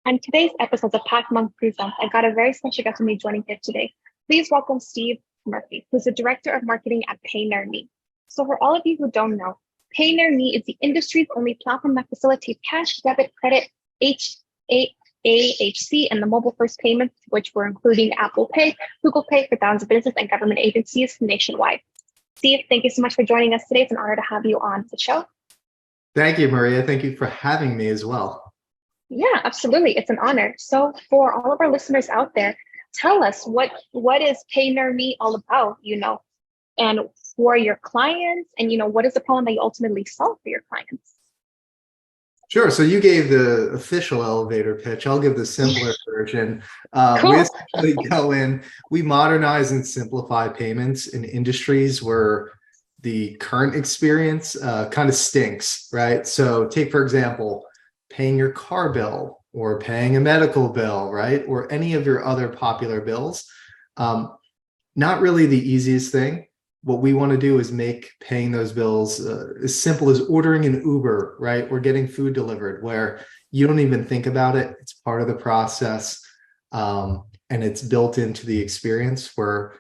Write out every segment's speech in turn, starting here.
On today's episode of Pack Monk Presents, I got a very special guest with me joining here today. Please welcome Steve Murphy, who's the Director of Marketing at PayNearMe. So for all of you who don't know, PayNearMe is the industry's only platform that facilitates cash, debit, credit, AHC, and the mobile-first payments, which we're including Apple Pay, Google Pay for thousands of business and government agencies nationwide. Steve, thank you so much for joining us today. It's an honor to have you on the show. Thank you, Maria. Thank you for having me as well. Yeah, absolutely. It's an honor. So for all of our listeners out there, tell us what is PayNearMe all about, and for your clients, and, what is the problem that you ultimately solve for your clients? Sure. So you gave the official elevator pitch. I'll give the simpler version. Cool. We essentially go in, we modernize and simplify payments in industries where the current experience kind of stinks, right? So take, for example, paying your car bill or paying a medical bill, right? Or any of your other popular bills. Not really the easiest thing. What we want to do is make paying those bills as simple as ordering an Uber, right? Or getting food delivered, where you don't even think about it. It's part of the process. And it's built into the experience where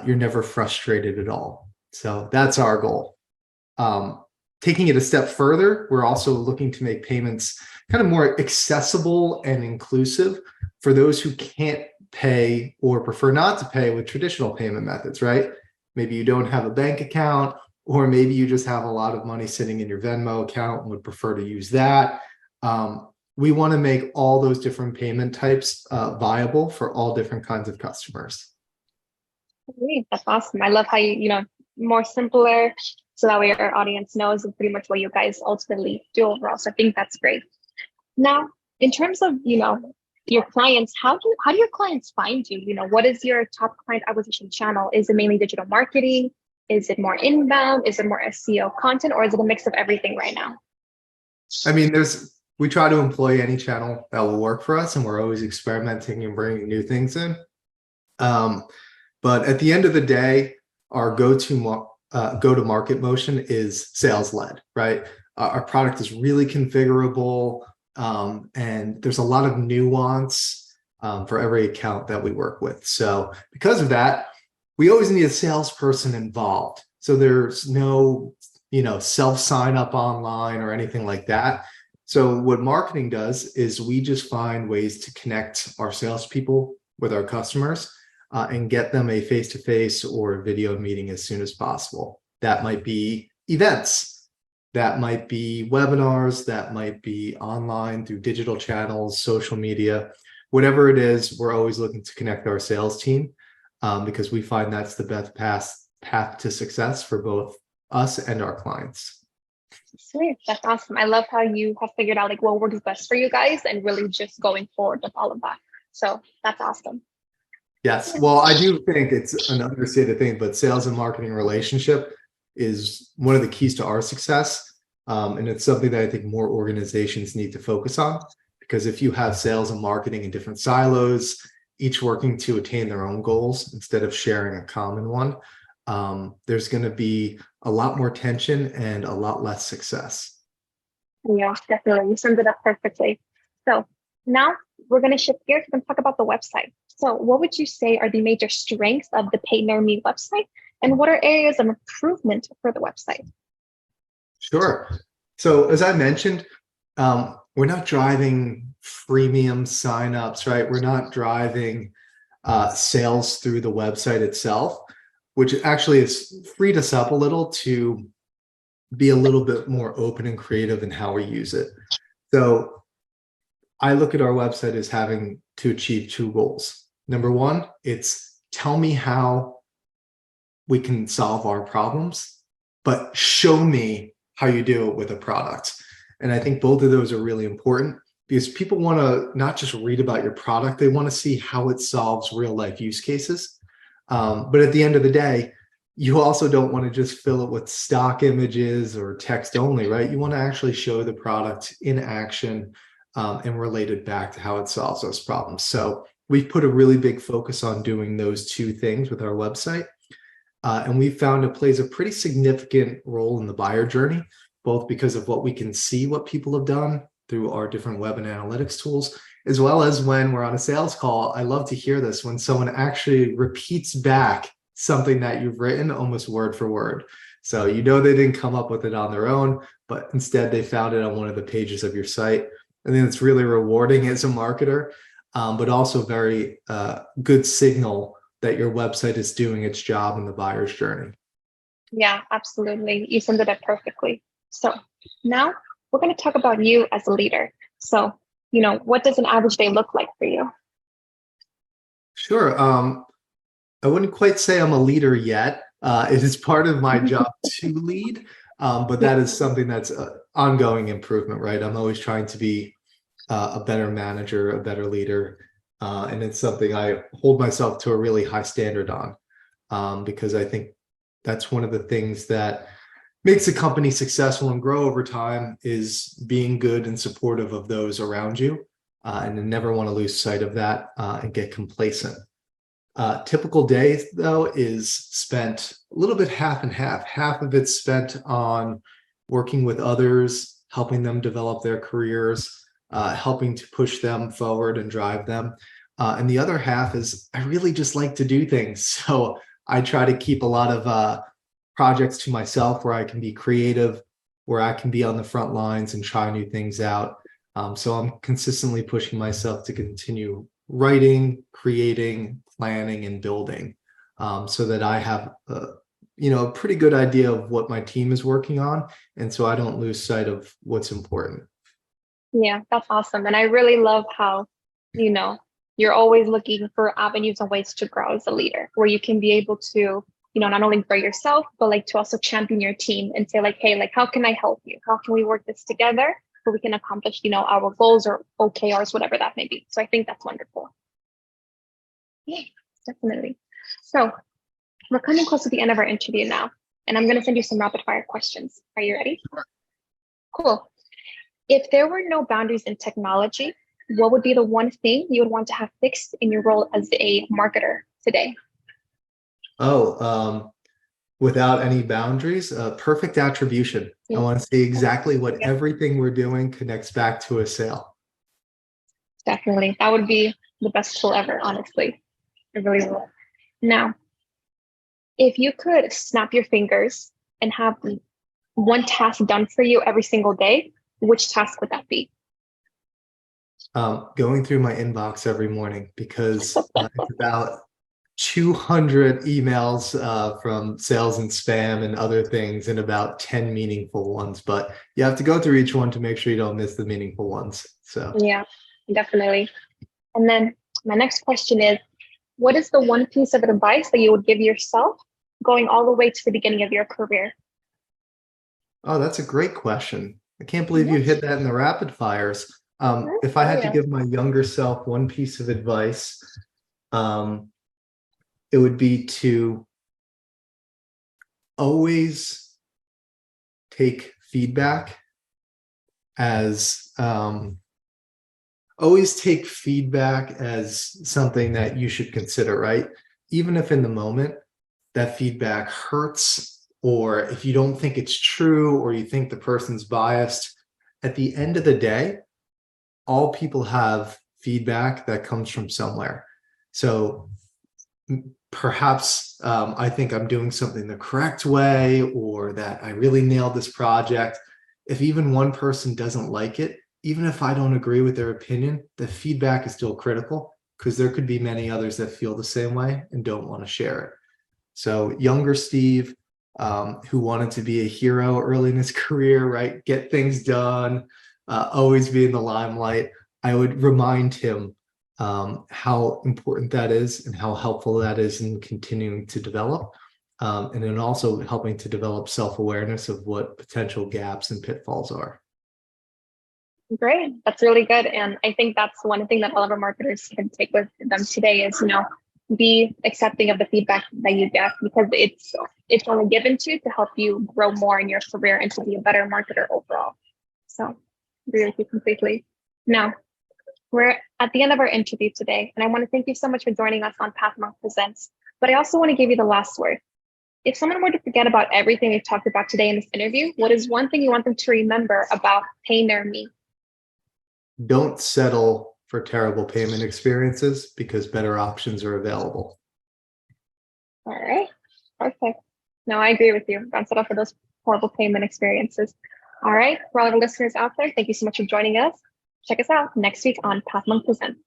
you're never frustrated at all. So that's our goal. Taking it a step further, we're also looking to make payments kind of more accessible and inclusive for those who can't pay or prefer not to pay with traditional payment methods, right? Maybe you don't have a bank account, or maybe you just have a lot of money sitting in your Venmo account and would prefer to use that. We want to make all those different payment types viable for all different kinds of customers. That's awesome. I love how you more simpler, so that way our audience knows pretty much what you guys ultimately do overall. So I think that's great. Now, in terms of your clients, how do your clients find you? What is your top client acquisition channel? Is it mainly digital marketing? Is it more inbound? Is it more SEO content, or is it a mix of everything right now? I mean, we try to employ any channel that will work for us, and we're always experimenting and bringing new things in. But at the end of the day, our go-to-market motion is sales-led, right? Our product is really configurable, and there's a lot of nuance for every account that we work with. So because of that, we always need a salesperson involved. So there's no, self-sign up online or anything like that. So what marketing does is we just find ways to connect our salespeople with our customers and get them a face-to-face or video meeting as soon as possible. That might be events, that might be webinars, that might be online through digital channels, social media, whatever it is. We're always looking to connect our sales team because we find that's the best path to success for both us and our clients. Sweet. That's awesome. I love how you have figured out what works best for you guys and really just going forward with all of that. So that's awesome. Yes. Well, I do think it's an understated thing, but sales and marketing relationship is one of the keys to our success. And it's something that I think more organizations need to focus on, because if you have sales and marketing in different silos, each working to attain their own goals instead of sharing a common one, there's going to be a lot more tension and a lot less success. Yeah, definitely. You summed it up perfectly. So now we're going to shift gears and talk about the website. So what would you say are the major strengths of the PayNearMe website, and what are areas of improvement for the website? Sure. So as I mentioned, we're not driving freemium signups, right? We're not driving sales through the website itself, which actually has freed us up a little to be a little bit more open and creative in how we use it. So I look at our website as having to achieve two goals. Number one, it's tell me how we can solve our problems, but show me how you do it with a product. And I think both of those are really important, because people want to not just read about your product, they want to see how it solves real life use cases. But at the end of the day, you also don't want to just fill it with stock images or text only, right? You want to actually show the product in action and relate it back to how it solves those problems. So we've put a really big focus on doing those two things with our website. And we found it plays a pretty significant role in the buyer journey, both because of what we can see what people have done through our different web and analytics tools, as well as when we're on a sales call, I love to hear this when someone actually repeats back something that you've written almost word for word. So you know they didn't come up with it on their own, but instead they found it on one of the pages of your site. And then it's really rewarding as a marketer, but also very good signal that your website is doing its job in the buyer's journey. Yeah, absolutely. You summed it up perfectly. So now we're going to talk about you as a leader. So, what does an average day look like for you? Sure. I wouldn't quite say I'm a leader yet. It is part of my job to lead, but that is something that's ongoing improvement, right? I'm always trying to be a better manager, a better leader, and it's something I hold myself to a really high standard on, because I think that's one of the things that makes a company successful and grow over time is being good and supportive of those around you, and you never want to lose sight of that and get complacent. Typical day, though, is spent a little bit half and half. Half of it's spent on working with others, helping them develop their careers, helping to push them forward and drive them. And the other half is I really just like to do things. So I try to keep a lot of projects to myself where I can be creative, where I can be on the front lines and try new things out. So I'm consistently pushing myself to continue writing, creating, planning, and building, so that I have a pretty good idea of what my team is working on, and so I don't lose sight of what's important. Yeah, that's awesome. And I really love how, you're always looking for avenues and ways to grow as a leader, where you can be able to, not only grow yourself, but like to also champion your team and say like, hey, like, how can I help you? How can we work this together so we can accomplish, our goals or OKRs, whatever that may be. So I think that's wonderful. Yeah, definitely. So we're coming close to the end of our interview now, and I'm going to send you some rapid fire questions. Are you ready? Sure. Cool. If there were no boundaries in technology, what would be the one thing you would want to have fixed in your role as a marketer today? Without any boundaries, perfect attribution. I want to see exactly what everything we're doing connects back to a sale. Definitely. That would be the best tool ever, honestly. It really will. Now, if you could snap your fingers and have one task done for you every single day, which task would that be? Going through my inbox every morning, because it's about 200 emails from sales and spam and other things, and about 10 meaningful ones. But you have to go through each one to make sure you don't miss the meaningful ones. So yeah, definitely. And then my next question is, what is the one piece of advice that you would give yourself going all the way to the beginning of your career? Oh, that's a great question. I can't believe you hit that in the rapid fires. If I had to give my younger self one piece of advice, it would be to always take feedback as something that you should consider, right? Even if in the moment that feedback hurts, or if you don't think it's true, or you think the person's biased, at the end of the day, all people have feedback that comes from somewhere. So perhaps I think I'm doing something the correct way, or that I really nailed this project. If even one person doesn't like it, even if I don't agree with their opinion, the feedback is still critical, because there could be many others that feel the same way and don't want to share it. So younger Steve, who wanted to be a hero early in his career, right? Get things done, always be in the limelight. I would remind him how important that is and how helpful that is in continuing to develop, and then also helping to develop self-awareness of what potential gaps and pitfalls are. Great. That's really good. And I think that's one thing that all of our marketers can take with them today is, be accepting of the feedback that you get, because it's only given to help you grow more in your career and to be a better marketer overall. So agree with you completely. Now, we're at the end of our interview today, and I want to thank you so much for joining us on Pathmark Presents. But I also want to give you the last word. If someone were to forget about everything we've talked about today in this interview, what is one thing you want them to remember about PayNearMe? Don't settle for terrible payment experiences because better options are available. All right, perfect. No, I agree with you. Don't settle for those horrible payment experiences. All right, for all the listeners out there, thank you so much for joining us. Check us out next week on Pathmonk Presents.